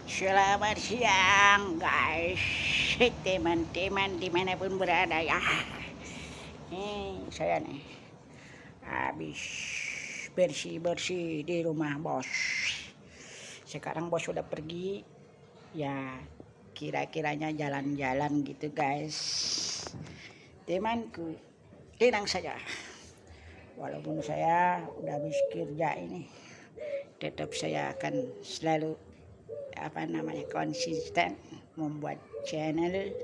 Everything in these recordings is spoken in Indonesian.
Selamat siang guys, teman-teman dimanapun berada ya. Saya nih habis bersih-bersih di rumah bos. Sekarang bos sudah pergi, ya kira-kiranya jalan-jalan gitu guys. Temanku, tenang saja. Walaupun saya udah habis kerja ini, tetap saya akan selalu konsisten membuat channel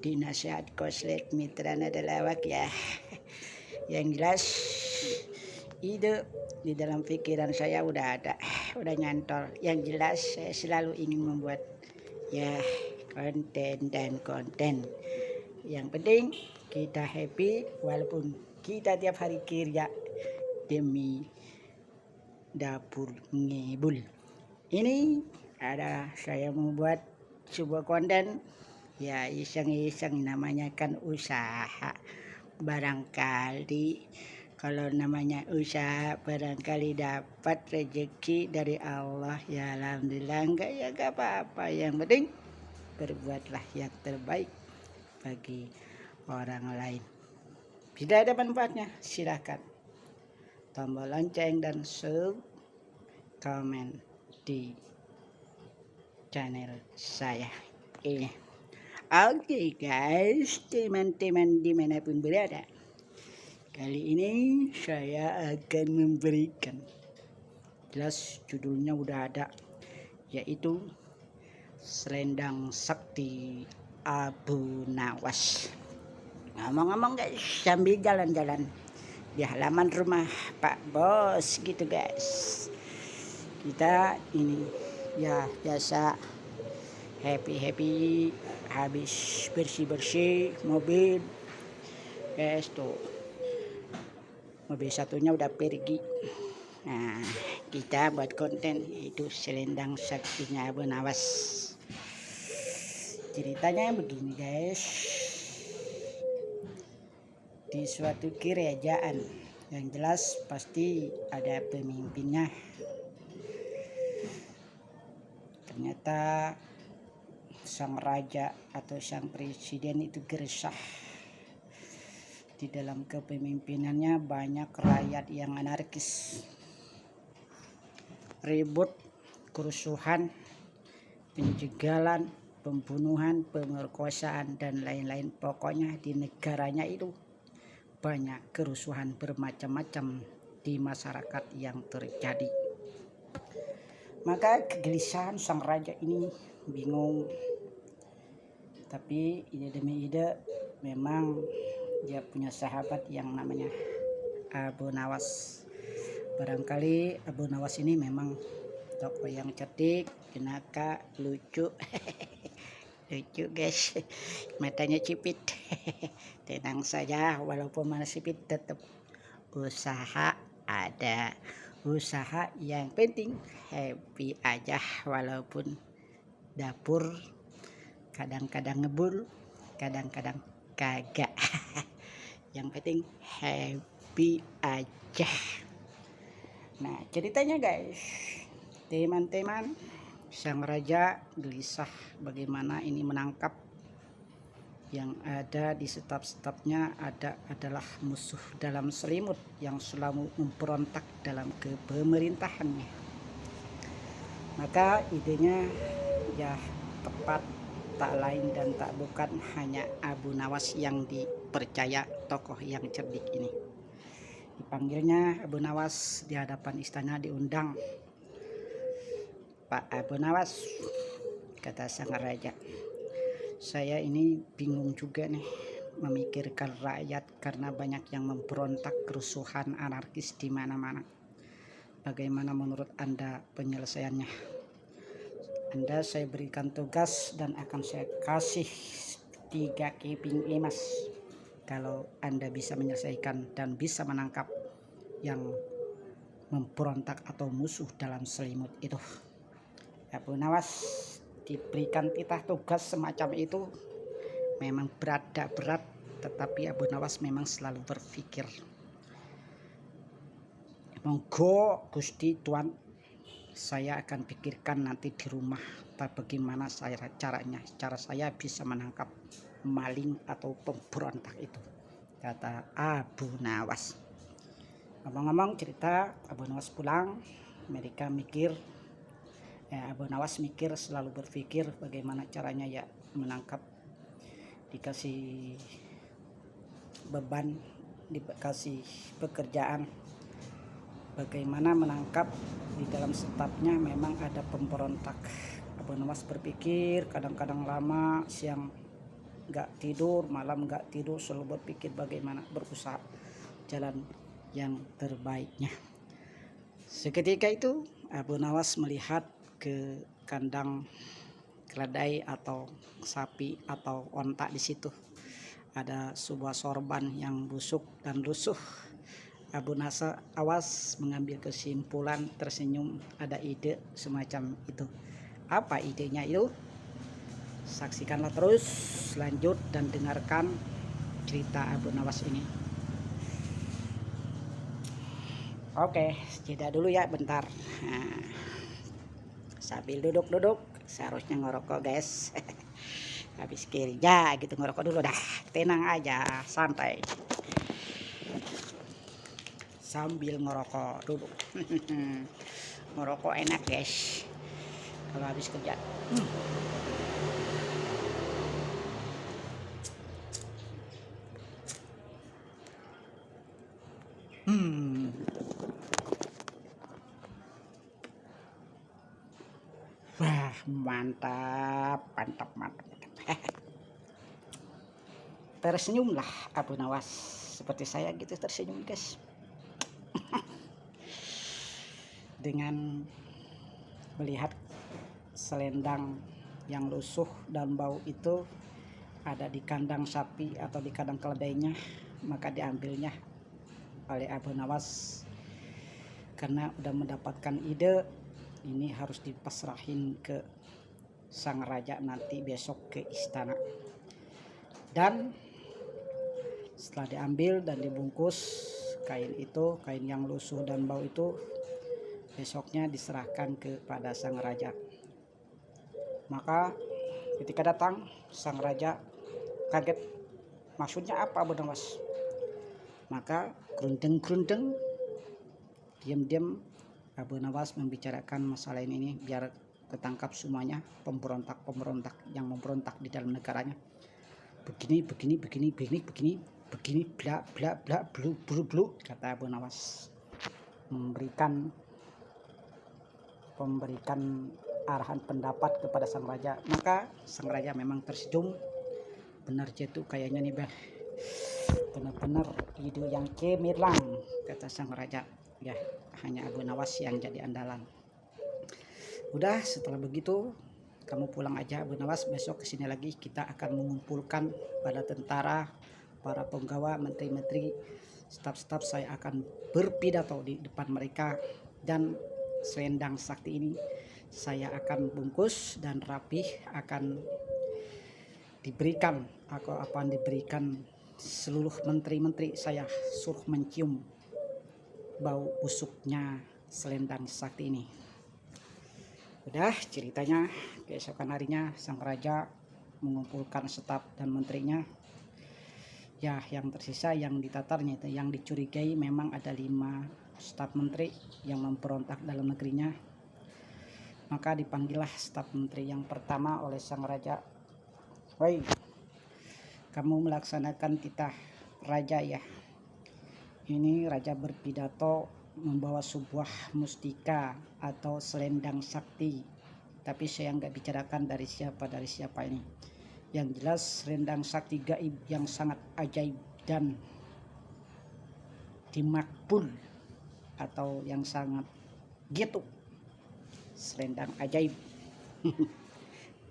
di Nasihat Koslet Mitra Nada Lawak ya. Yang jelas ide di dalam pikiran saya udah ada, udah nyantol. Yang jelas saya selalu ingin membuat ya konten dan konten. Yang penting kita happy walaupun kita tiap hari kerja demi dapur ngebul. Ini ada saya membuat sebuah konten ya iseng-iseng, namanya kan usaha. Barangkali kalau namanya usaha barangkali dapat rezeki dari Allah ya, alhamdulillah. Enggak ya enggak apa-apa, yang penting berbuatlah yang terbaik bagi orang lain. Bila ada manfaatnya silakan tombol lonceng dan komen di channel saya ini. Oke guys, teman-teman dimanapun berada, kali ini saya akan memberikan, jelas judulnya udah ada, yaitu Selendang Sakti Abu Nawas. Ngomong-ngomong guys, sambil jalan-jalan di halaman rumah Pak Bos gitu guys, kita ini ya biasa happy habis bersih mobil guys. Tuh mobil satunya udah pergi. Nah kita buat konten itu Selendang Saktinya Abu Nawas. Ceritanya begini guys, di suatu kerajaan, yang jelas pasti ada pemimpinnya. Ternyata sang raja atau sang presiden itu gersah. Di dalam kepemimpinannya banyak rakyat yang anarkis, ribut, kerusuhan, penjagalan, pembunuhan, pemerkosaan dan lain-lain. Pokoknya di negaranya itu banyak kerusuhan bermacam-macam di masyarakat yang terjadi. Maka kegelisahan sang raja ini bingung, tapi ide demi ide memang dia punya sahabat yang namanya Abu Nawas. Barangkali Abu Nawas ini memang tokoh yang cerdik, jenaka, lucu. Lucu guys, matanya cipit. Tenang saja, walaupun mana sipit tetap usaha ada. Usaha yang penting happy aja, walaupun dapur kadang-kadang ngebul, kadang-kadang kagak. Yang penting happy aja. Nah ceritanya guys, teman-teman, sang raja gelisah bagaimana ini menangkap yang ada di staf-stafnya adalah musuh dalam selimut yang selalu memberontak dalam kepemerintahannya. Maka idenya ya tepat, tak lain dan tak bukan hanya Abu Nawas yang dipercaya tokoh yang cerdik ini. Dipanggilnya Abu Nawas di hadapan istana, diundang. Pak Abu Nawas, kata sang raja, saya ini bingung juga nih memikirkan rakyat karena banyak yang memberontak, kerusuhan, anarkis di mana-mana. Bagaimana menurut Anda penyelesaiannya? Anda saya berikan tugas dan akan saya kasih 3 keping emas kalau Anda bisa menyelesaikan dan bisa menangkap yang memberontak atau musuh dalam selimut itu. Abu Nawas diberikan titah tugas semacam itu memang berat, tetapi Abu Nawas memang selalu berpikir, monggo Gusti Tuan, saya akan pikirkan nanti di rumah bagaimana cara saya bisa menangkap maling atau pemberontak itu, kata Abu Nawas. Ngomong-ngomong cerita, Abu Nawas pulang, mereka mikir, Abu Nawas mikir, selalu berpikir bagaimana caranya ya menangkap, dikasih beban, dikasih pekerjaan, bagaimana menangkap. Di dalam stafnya memang ada pemberontak. Abu Nawas berpikir, kadang-kadang lama, siang nggak tidur, malam nggak tidur, selalu berpikir bagaimana berusaha jalan yang terbaiknya. Seketika itu Abu Nawas melihat ke kandang keledai atau sapi atau onta. Di situ ada sebuah sorban yang busuk dan lusuh. Abu Nawas mengambil kesimpulan, tersenyum, ada ide semacam itu. Apa idenya itu? Saksikanlah terus, lanjut dan dengarkan cerita Abu Nawas ini. Oke, jeda dulu ya bentar. Nah, sambil duduk-duduk, seharusnya ngerokok guys. Habis kerja gitu ngerokok dulu dah. Tenang aja, santai. Sambil ngerokok dulu. Ngerokok enak guys kalau habis kerja. Wah, mantap. Tersenyumlah Abu Nawas, seperti saya gitu tersenyum guys. Dengan melihat selendang yang lusuh dan bau itu ada di kandang sapi atau di kandang keledainya, maka diambilnya oleh Abu Nawas karena udah mendapatkan ide. Ini harus dipasrahin ke sang raja nanti besok ke istana. Dan setelah diambil dan dibungkus kain itu, kain yang lusuh dan bau itu, besoknya diserahkan kepada sang raja. Maka ketika datang sang raja kaget, maksudnya apa Abu Nawas? Maka gerundeng, diam-diam Abu Nawas membicarakan masalah ini biar ketangkap semuanya pemberontak yang memberontak di dalam negaranya. Begini, bla bla bla, blu, kata Abu Nawas, memberikan arahan pendapat kepada sang raja. Maka sang raja memang tersenyum, benar jatuh kayaknya nih bah, benar-benar ide yang cemerlang, kata sang raja. Ya, hanya Abu Nawas yang jadi andalan. Udah, setelah begitu kamu pulang aja Abu Nawas, besok kesini lagi kita akan mengumpulkan pada tentara, para penggawa, menteri-menteri, staf-staf. Saya akan berpidato di depan mereka, dan selendang sakti ini saya akan bungkus dan rapih, akan diberikan seluruh menteri-menteri. Saya suruh mencium bau busuknya selendang sakti ini. Udah ceritanya, keesokan harinya sang raja mengumpulkan staf dan menterinya. Ya, yang tersisa yang ditatarnya itu, yang dicurigai memang ada 5 staf menteri yang memberontak dalam negerinya. Maka dipanggillah staf menteri yang pertama oleh sang raja. Woi, kamu melaksanakan titah raja ya. Ini raja berpidato membawa sebuah mustika atau selendang sakti, tapi saya nggak bicarakan dari siapa ini. Yang jelas selendang sakti gaib yang sangat ajaib dan dimakbul, atau yang sangat gitu. Selendang ajaib.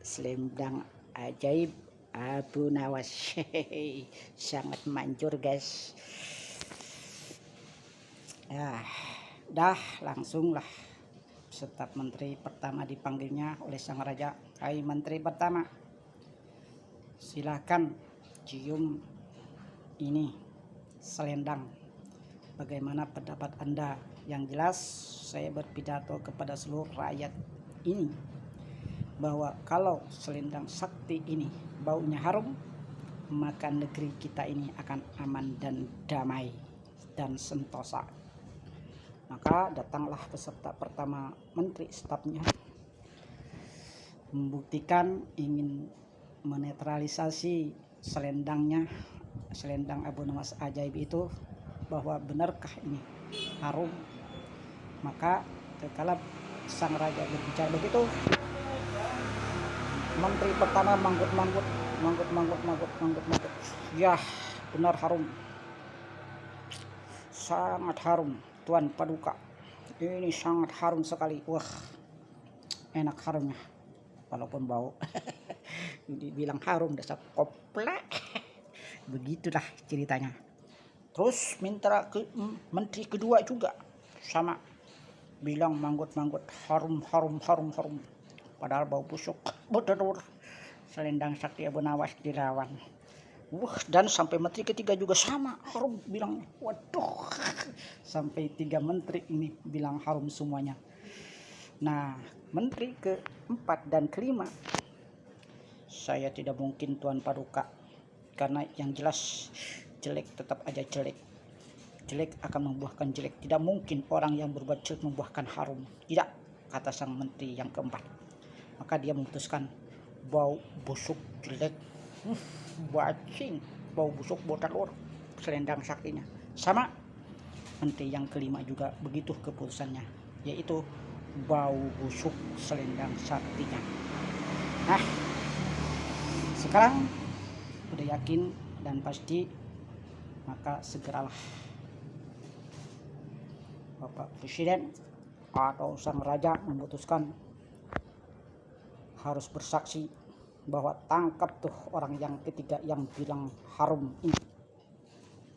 Selendang ajaib Abu Nawas. Sangat manjur guys. Ya, udah langsung lah staf menteri pertama dipanggilnya oleh sang raja. Hai menteri pertama, silahkan cium ini selendang. Bagaimana pendapat Anda? yang jelas saya berpidato kepada seluruh rakyat ini bahwa kalau selendang sakti ini baunya harum, maka negeri kita ini akan aman dan damai dan sentosa. Maka datanglah peserta pertama menteri stafnya membuktikan ingin menetralisasi selendang Abu Nawas ajaib itu, bahwa benarkah ini harum. Maka kala sang raja berbicara begitu, menteri pertama manggut, ya benar harum, sangat harum Tuan Paduka, ini sangat harum sekali. Wah, enak harumnya walaupun bau. Dibilang harum dasar koplek. Begitulah ceritanya. Terus minta ke menteri kedua juga sama, bilang manggut harum, padahal bau busuk, betul selendang sakti Abu Nawas dilawan. Dan sampai menteri ketiga juga sama harum bilangnya. Waduh, sampai 3 menteri ini bilang harum semuanya. Nah, menteri keempat dan kelima saya tidak mungkin Tuan Paduka, karena yang jelas jelek tetap aja jelek akan membuahkan jelek. Tidak mungkin orang yang berbuat jelek membuahkan harum, tidak, kata sang menteri yang keempat. Maka dia memutuskan bau busuk jelek, bacing, bau busuk, bau telur selendang saktinya. Sama menteri yang kelima juga begitu keputusannya, yaitu bau busuk selendang saktinya. Nah, sekarang udah yakin dan pasti, maka segeralah Bapak Presiden atau sang raja memutuskan harus bersaksi bahwa tangkap tuh orang yang ketiga yang bilang harum ini,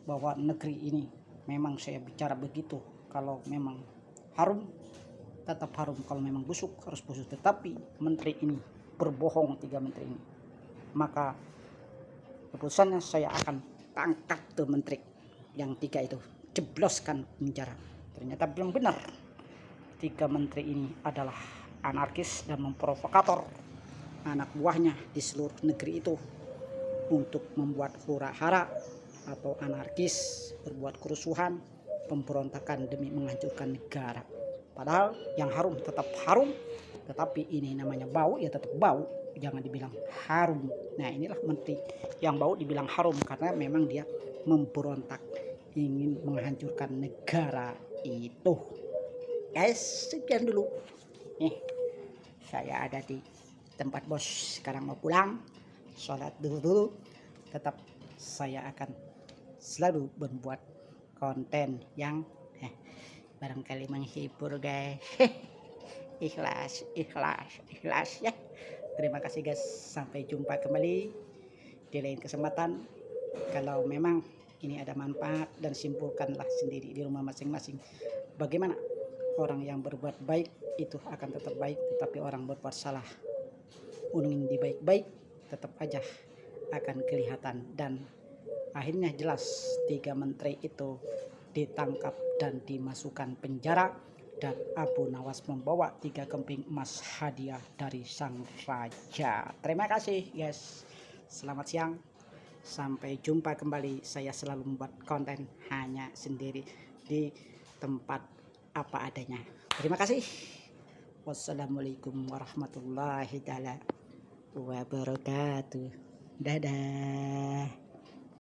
bahwa negeri ini memang saya bicara begitu, kalau memang harum tetap harum, kalau memang busuk harus busuk. Tetapi menteri ini berbohong, 3 menteri ini, maka keputusannya saya akan tangkap tuh menteri yang 3 itu, jebloskan penjara. Ternyata belum benar, 3 menteri ini adalah anarkis dan memprovokator anak buahnya di seluruh negeri itu untuk membuat hura-hara atau anarkis, berbuat kerusuhan, pemberontakan demi menghancurkan negara. Padahal yang harum tetap harum, tetapi ini namanya bau, ya tetap bau, jangan dibilang harum. Nah, inilah menteri yang bau dibilang harum karena memang dia memberontak, ingin menghancurkan negara itu. Guys, sekian dulu. Saya ada di tempat bos, sekarang mau pulang, sholat dulu. Tetap saya akan selalu membuat konten yang barangkali menghibur, guys. Ikhlas ya. Terima kasih, guys, sampai jumpa kembali di lain kesempatan. Kalau memang ini ada manfaat, dan simpulkanlah sendiri di rumah masing-masing bagaimana orang yang berbuat baik itu akan tetap baik, tetapi orang berbuat salah ingin dibaik-baik tetap aja akan kelihatan. Dan akhirnya jelas 3 menteri itu ditangkap dan dimasukkan penjara, dan Abu Nawas membawa 3 kemping emas hadiah dari sang raja. Terima kasih, guys. Selamat siang. Sampai jumpa kembali. Saya selalu membuat konten hanya sendiri di tempat apa adanya. Terima kasih. Wassalamualaikum warahmatullahi wabarakatuh. Dadah.